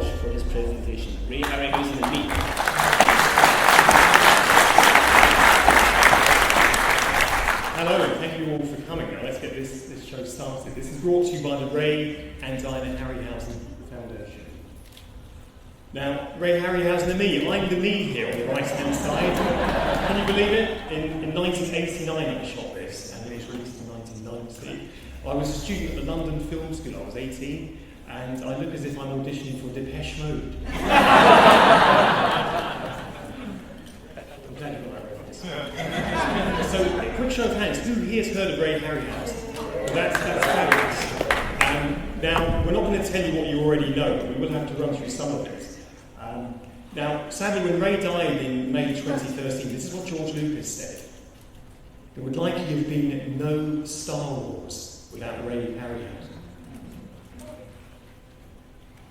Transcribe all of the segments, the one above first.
Walsh for his presentation. Ray, Harryhausen and me. Hello, and thank you all for coming. Now let's get this show started. This is brought to you by the Ray and Dinah Harryhausen Foundation. Now, Ray Harryhausen and me, I'm the me here on the right-hand side. Can you believe it? In 1989 I shot this, and it was released in 1990. I was a student at the London Film School. I was 18, and I look as if I'm auditioning for Depeche Mode. I'm glad you got that reference. So, a quick show of hands. Who here has heard of Ray Harryhausen? Well, that's fabulous. Now, we're not going to tell you what you already know, but we will have to run through some of it. Now, sadly, when Ray died in May 2013, this is what George Lucas said. There would likely have been no Star Wars without Ray Harryhausen.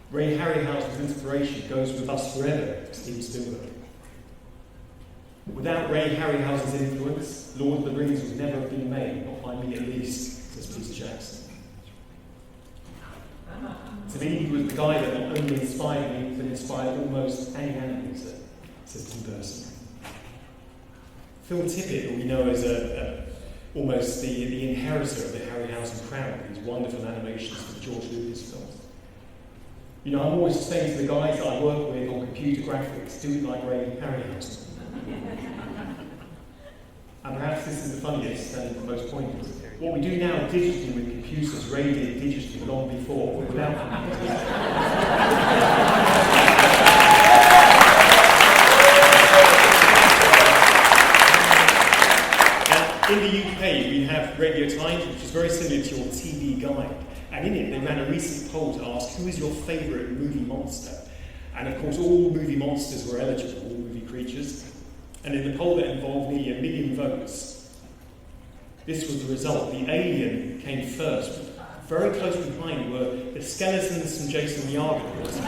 Ray Harryhausen's inspiration goes with us forever, Steven Spielberg. Without Ray Harryhausen's influence, Lord of the Rings would never have been made, not by me at least, says Peter Jackson. To me, he was the guy that not only inspired me, but inspired almost any animator, says Tim Burton. Phil Tippett, who we know as almost the inheritor of the Harryhausen crown, these wonderful animations for the George Lucas films. You know, I'm always saying to the guys that I work with on computer graphics, do it like Ray Harryhausen. And perhaps this is the funniest and the most poignant. What we do now digitally with computers, Ray did digitally long before, without computers. Now, in the UK, we have Radio Times, which is very similar to your TV Guide. And in it, they ran a recent poll to ask, who is your favourite movie monster? And of course, all movie monsters were eligible, all movie creatures. And in the poll that involved nearly 1 million votes, this was the result. The alien came first. Very close behind were the skeletons from Jason the Argonauts.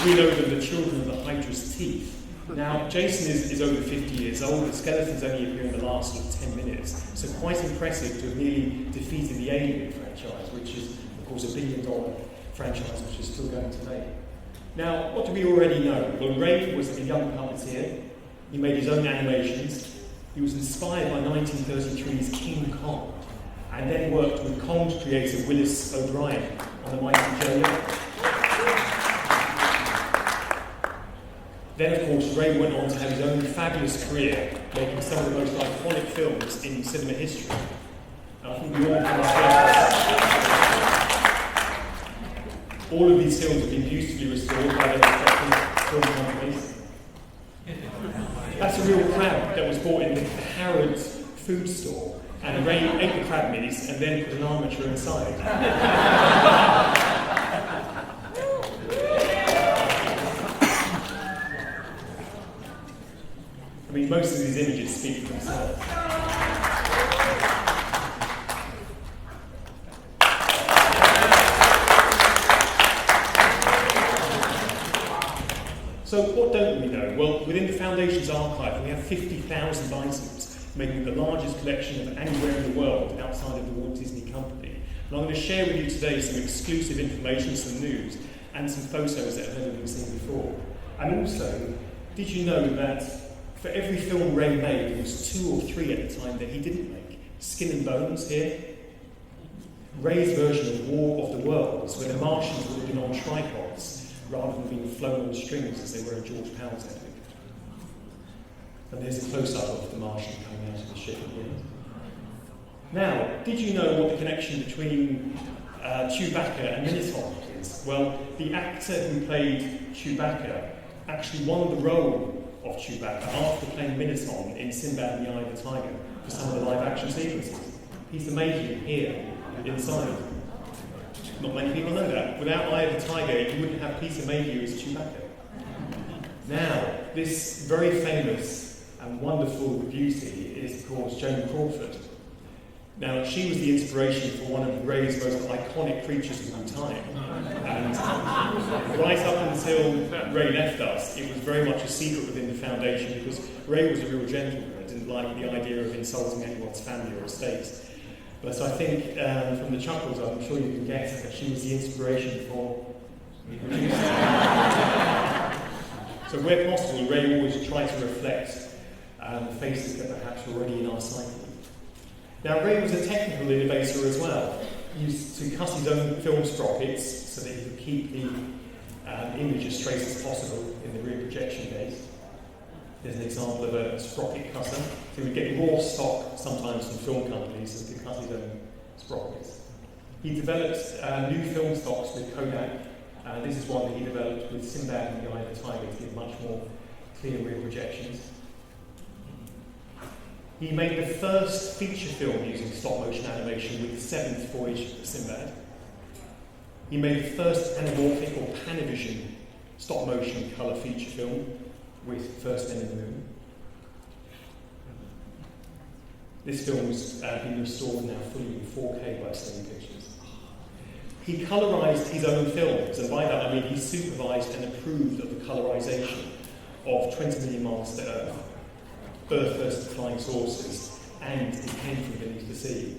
We know them the children of the Hydra's teeth. Now, Jason is over 50 years old. The skeletons only appear in the last 10 minutes. So quite impressive to have nearly defeated the Alien franchise, which is, of course, $1 billion franchise which is still going today. Now, what do we already know? Well, Ray was a young puppeteer. He made his own animations. He was inspired by 1933's King Kong, and then worked with Kong's creator Willis O'Brien on the Mighty Joe. Then, of course, Ray went on to have his own fabulous career, making some of the most iconic films in cinema history. And I think we all can all of these films have been beautifully restored by their respective film companies. That's a real crab that was bought in the Harrods food store, and Ray ate the crab meat and then put an armature inside. I mean, most of these images speak for themselves. So what don't we know? Well, within the Foundation's archive, we have 50,000 items, making it the largest collection of anywhere in the world outside of the Walt Disney Company. And I'm going to share with you today some exclusive information, some news, and some photos that have never been seen before. And also, did you know that for every film Ray made, there was 2 or 3 at the time that he didn't make? Skin and Bones here. Ray's version of War of the Worlds, where the Martians would have been on tripods, rather than being flown on strings as they were in George Powell's epic. And there's a close-up of the Martian coming out of the ship at the end. Now, did you know what the connection between Chewbacca and Minotaur is? Well, the actor who played Chewbacca actually won the role of Chewbacca after playing Minotaur in Sinbad and the Eye of the Tiger for some of the live-action sequences. He's the Major here, inside. Not many people know that. Without Eye of the Tiger, you wouldn't have Peter Mayhew as Chewbacca. Now, this very famous and wonderful beauty is, of course, Joan Crawford. Now, she was the inspiration for one of Ray's most iconic creatures of all time. And right up until Ray left us, it was very much a secret within the Foundation because Ray was a real gentleman and didn't like the idea of insulting anyone's family or estate. But I think from the chuckles, I'm sure you can guess that she was the inspiration for producing. So where possible, Ray always tried to reflect the faces that perhaps were already in our psyche. Now, Ray was a technical innovator as well. He used to cut his own film sprockets so that he could keep the image as straight as possible in the rear projection case. There's an example of a sprocket cutter. So he would get raw stock sometimes from film companies so he could cut his own sprockets. He developed new film stocks with Kodak. This is one that he developed with Sinbad and the Eye of the Tiger to give much more clear rear projections. He made the first feature film using stop-motion animation with the 7th voyage of Sinbad. He made the first anamorphic or Panavision stop-motion colour feature film with First Men in the Moon. This film's been restored now fully in 4K by Sony Pictures. He colorised his own films, and by that I mean he supervised and approved of the colorisation of 20 Million Miles to Earth, Earth versus Flying Saucers, and It Came from Beneath the Sea.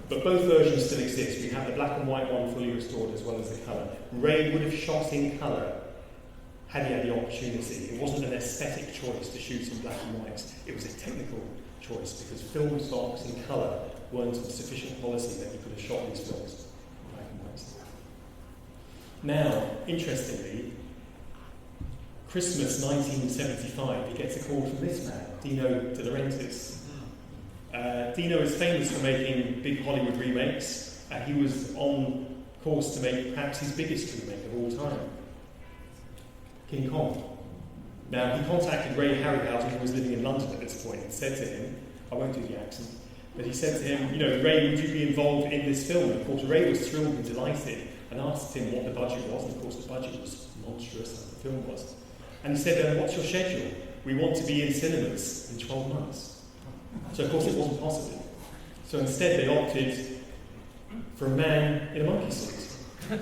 But both versions still exist. We have the black and white one fully restored as well as the colour. Ray would have shot in colour had he had the opportunity. It wasn't an aesthetic choice to shoot in black and white. It was a technical choice because film stocks in colour weren't of sufficient quality that he could have shot these films in black and white. Now, interestingly, Christmas 1975, he gets a call from this man, Dino De Laurentiis. Dino is famous for making big Hollywood remakes. He was on course to make perhaps his biggest remake of all time, King Kong. Now, he contacted Ray Harryhausen, who was living in London at this point, and said to him, I won't do the accent, but he said to him, Ray, would you be involved in this film? And of course, Ray was thrilled and delighted and asked him what the budget was, and of course the budget was monstrous, as the film was. And he said, what's your schedule? We want to be in cinemas in 12 months. So of course it wasn't possible. So instead they opted for a man in a monkey suit.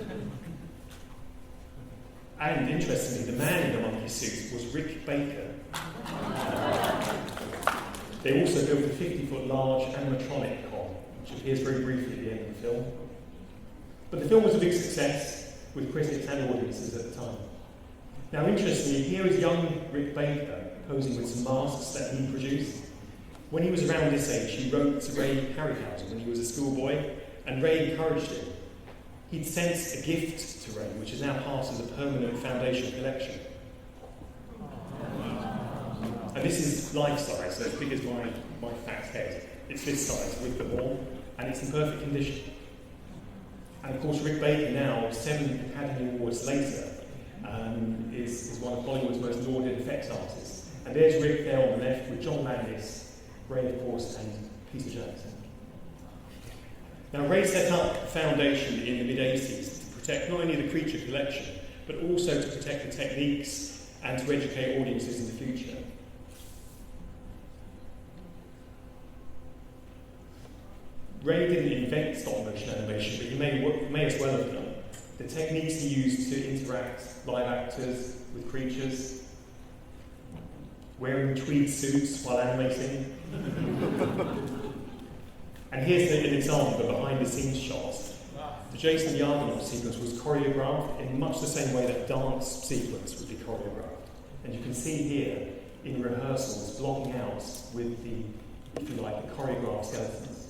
And interestingly, the man in the monkey suit was Rick Baker. They also built a 50-foot large animatronic Kong, which appears very briefly at the end of the film. But the film was a big success with critics and audiences at the time. Now, interestingly, here is young Rick Baker posing with some masks that he produced. When he was around this age, he wrote to Ray Harryhausen when he was a schoolboy, and Ray encouraged him. He'd sent a gift to Ray, which is now part of the permanent foundation collection. And this is life-size, so as big as my fat head. It's this size with the horn, and it's in perfect condition. And of course, Rick Baker now, 7 Academy Awards later, is one of Hollywood's most lauded effects artists. And there's Rick there on the left with John Landis, Ray, of course, and Peter Jackson. Now, Ray set up a foundation in the mid-80s to protect not only the creature collection, but also to protect the techniques and to educate audiences in the future. Ray didn't invent stop-motion animation, but he may as well have done. The techniques he used to interact live actors with creatures, wearing tweed suits while animating. And here's an example of a behind-the-scenes shot. The Jason Yarganov sequence was choreographed in much the same way that a dance sequence would be choreographed. And you can see here, in rehearsals, blocking out with the, if you like, the choreographed skeletons.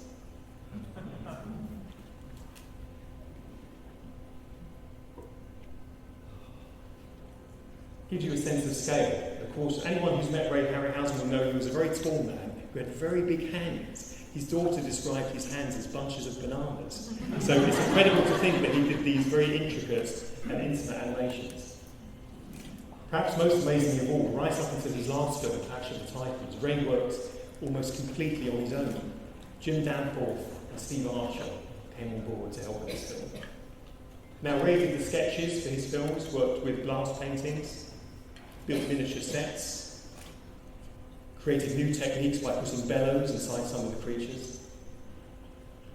Gives you a sense of scale. Of course, anyone who's met Ray Harryhausen will know he was a very tall man who had very big hands. His daughter described his hands as bunches of bananas. So it's incredible to think that he did these very intricate and intimate animations. Perhaps most amazing of all, right up until his last film, Clash of the Titans, Ray worked almost completely on his own. Jim Danforth and Steve Archer came on board to help with this film. Now, Ray did the sketches for his films, worked with glass paintings, built miniature sets, created new techniques by putting bellows inside some of the creatures.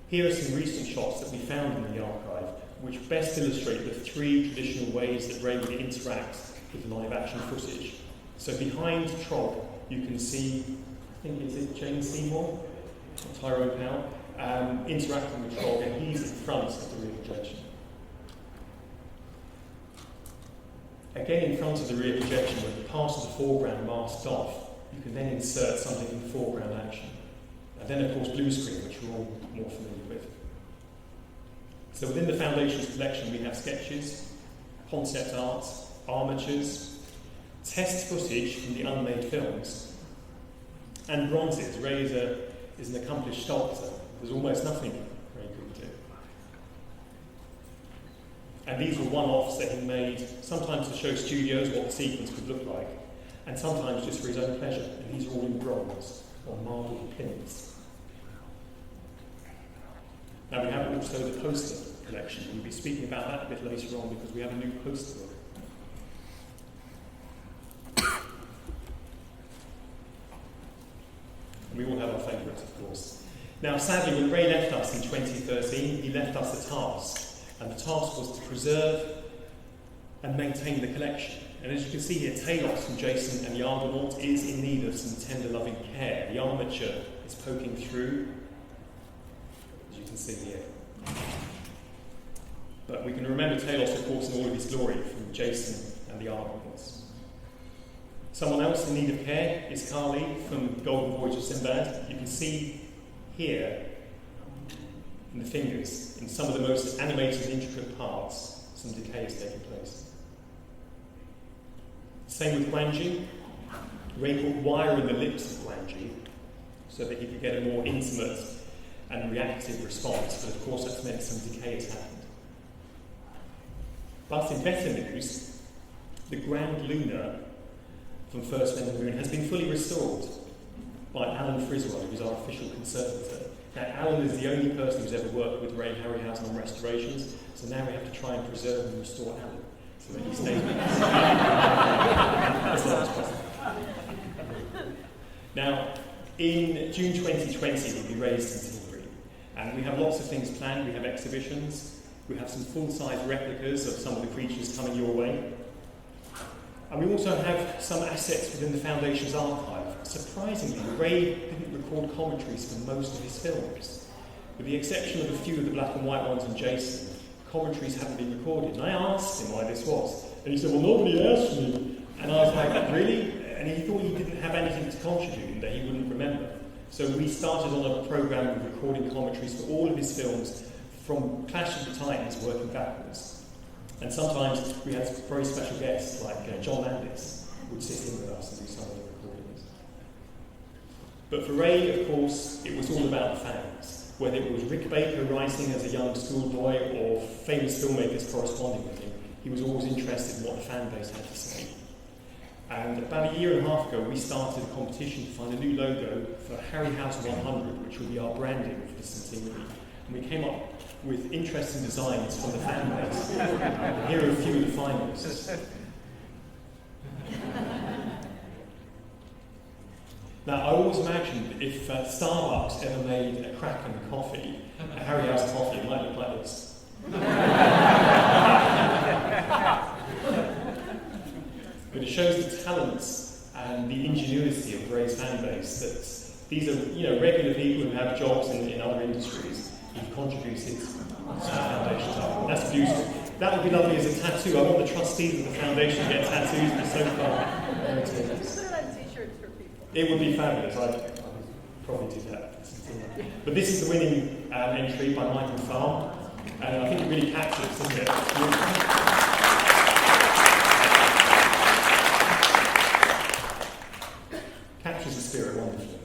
Here are some recent shots that we found in the archive, which best illustrate the 3 traditional ways that Ray would interact with live-action footage. So behind Trog, you can see, I think it's Jane Seymour, or Tyrone Power, interacting with Trog, and he's in front of the rear projection. Again, in front of the rear projection, with part of the foreground masked off, you can then insert something in foreground action. And then, of course, blue screen, which you're all more familiar with. So within the Foundations collection, we have sketches, concept art, armatures, test footage from the unmade films, and bronzes. Ray is an accomplished sculptor. There's almost nothing Ray could do. And these were one-offs that he made, sometimes to show studios what the sequence could look like, and sometimes just for his own pleasure. And these are all in bronze, on marble pins. Now we have also the poster collection. We'll be speaking about that a bit later on because we have a new poster book. And we all have our favourites, of course. Now, sadly, when Ray left us in 2013, he left us a task. And the task was to preserve and maintain the collection. And as you can see here, Talos from Jason and the Argonaut is in need of some tender, loving care. The armature is poking through, as you can see here. But we can remember Talos, of course, in all of his glory from Jason and the Argonauts. Someone else in need of care is Carly from Golden Voyage of Sinbad. You can see here in the fingers, in some of the most animated, intricate parts, some decay has taken place. Same with Guanji. Ray put wire in the lips of Guanji so that he could get a more intimate and reactive response, but of course that's meant some decay has happened. But in better news, the Grand Lunar from First Men on the Moon has been fully restored by Alan Friswell, who's our official conservator. Now, Alan is the only person who's ever worked with Ray Harryhausen on restorations, so now we have to try and preserve and restore Alan so that he stays with us as long as possible. Now, in June 2020, we'll be raised centenary, and we have lots of things planned. We have exhibitions, we have some full-size replicas of some of the creatures coming your way, and we also have some assets within the Foundation's archive. Surprisingly, Ray didn't record commentaries for most of his films. With the exception of a few of the black and white ones and Jason, commentaries haven't been recorded. And I asked him why this was, and he said, well, nobody asked me. And I was like, really? And he thought he didn't have anything to contribute and that he wouldn't remember. So we started on a programme of recording commentaries for all of his films from Clash of the Titans working backwards. And sometimes we had very special guests like John Landis would sit in with us and do some of the recordings. But for Ray, of course, it was all about the fans. Whether it was Rick Baker writing as a young schoolboy or famous filmmakers corresponding with him, he was always interested in what the fan base had to say. And about a year and a half ago, we started a competition to find a new logo for Harryhausen 100, which will be our branding for the centenary. And we came up with interesting designs from the fan base. And here are a few of the finalists. Now, I always imagined if Starbucks ever made a Kraken coffee, a Harryhausen coffee, it might look like this. But it shows the talents and the ingenuity of Ray's fan base, that these are regular people who have jobs in other industries who've contributed to the Foundation's art. That's beautiful. That would be lovely as a tattoo. I want the trustees of the Foundation to get tattoos, but so far, very tedious. Put it on t-shirts for people. It would be fabulous. I'd probably do that. But this is the winning entry by Michael Farr, and I think it really captures, doesn't it? Captures the spirit wonderfully.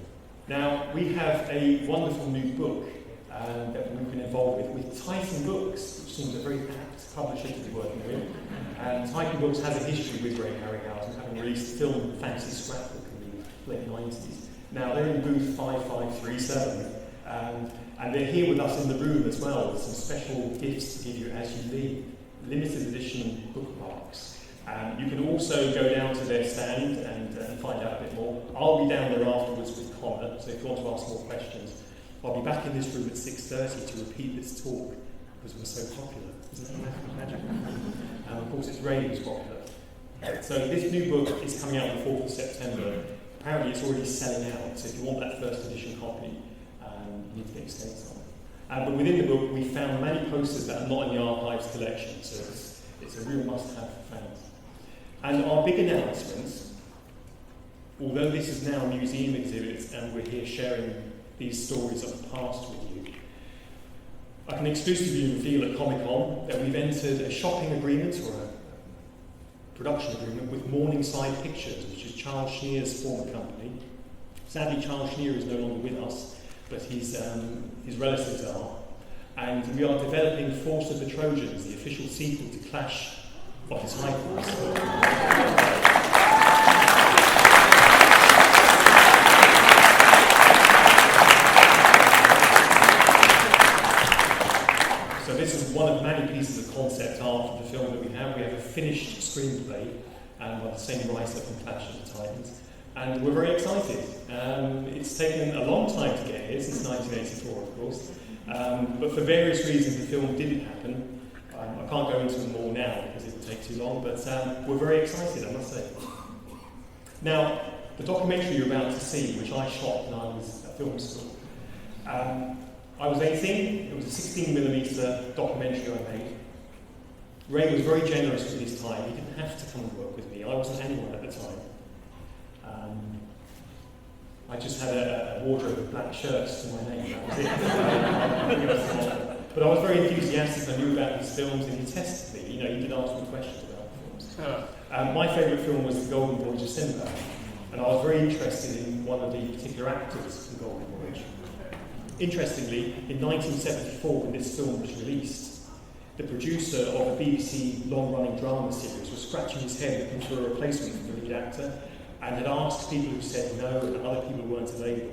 Now, we have a wonderful new book that we've been involved with Titan Books, which seems a very apt publisher to be working with. And Titan Books has a history with Ray Harryhausen, having released film Fantasy Scrapbook in the late 90s. Now, they're in booth 5537, and they're here with us in the room as well, with some special gifts to give you as you leave. Limited edition bookmarks. You can also go down to their stand and find out a bit more. I'll be down there afterwards with Connor, so if you want to ask more questions. I'll be back in this room at 6:30 to repeat this talk, because we're so popular. Isn't that magic? And of course, it's Ray who's popular. So this new book is coming out on the 4th of September. Apparently it's already selling out, so if you want that first edition copy, you need to get your skates on. But within the book, we found many posters that are not in the archives collection, so it's a real must-have for fans. And our big announcements, although this is now a museum exhibit and we're here sharing these stories of the past with you, I can exclusively reveal at Comic-Con that we've entered a shopping agreement or a production agreement with Morningside Pictures, which is Charles Schneer's former company. Sadly, Charles Schneer is no longer with us, but his relatives are. And we are developing Force of the Trojans, the official sequel to Clash of the Titans. So this is one of many pieces of concept art for the film that we have. We have a finished screenplay by the same writer from Clash of the Titans. And we're very excited. It's taken a long time to get here, since 1984, of course. But for various reasons, the film didn't happen. I can't go into them all now because it would take too long, but we're very excited, I must say. Now, the documentary you're about to see, which I shot when I was at film school, I was 18. It was a 16mm documentary I made. Ray was very generous with his time. He didn't have to come and work with me. I wasn't anyone at the time. I just had a wardrobe of black shirts to my name. That was it. But I was very enthusiastic. I knew about these films, and he tested me. He did ask me questions about the films. My favourite film was The Golden Voyage of Sinbad, and I was very interested in one of the particular actors in The Golden Voyage. Interestingly, in 1974, when this film was released, the producer of a BBC long-running drama series was scratching his head looking for a replacement for the lead actor, and had asked people who said no, and other people weren't available.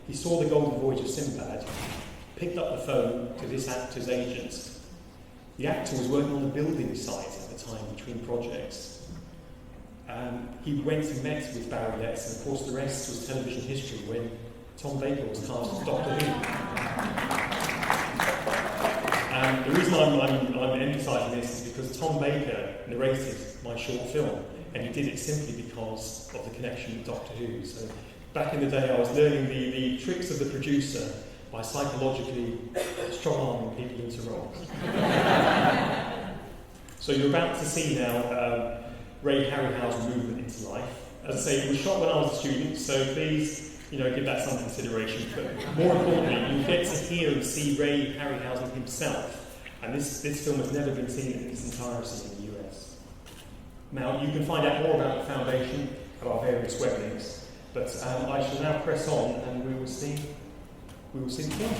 He saw The Golden Voyage of Sinbad, picked up the phone to this actor's agent. The actor was working on a building site at the time between projects. He went and met with Barry Letts, and of course the rest was television history when Tom Baker was cast as Doctor Who. The reason I'm emphasising this is because Tom Baker narrated my short film, and he did it simply because of the connection with Doctor Who. So back in the day, I was learning the tricks of the producer by psychologically strong-arming people into roles. So you're about to see now Ray Harryhausen movement into life. As I say, it was shot when I was a student, so please, give that some consideration. But more importantly, you get to hear and see Ray Harryhausen himself. And this film has never been seen in its entirety in the US. Now, you can find out more about the foundation at our various web links, but I shall now press on and we will see the film.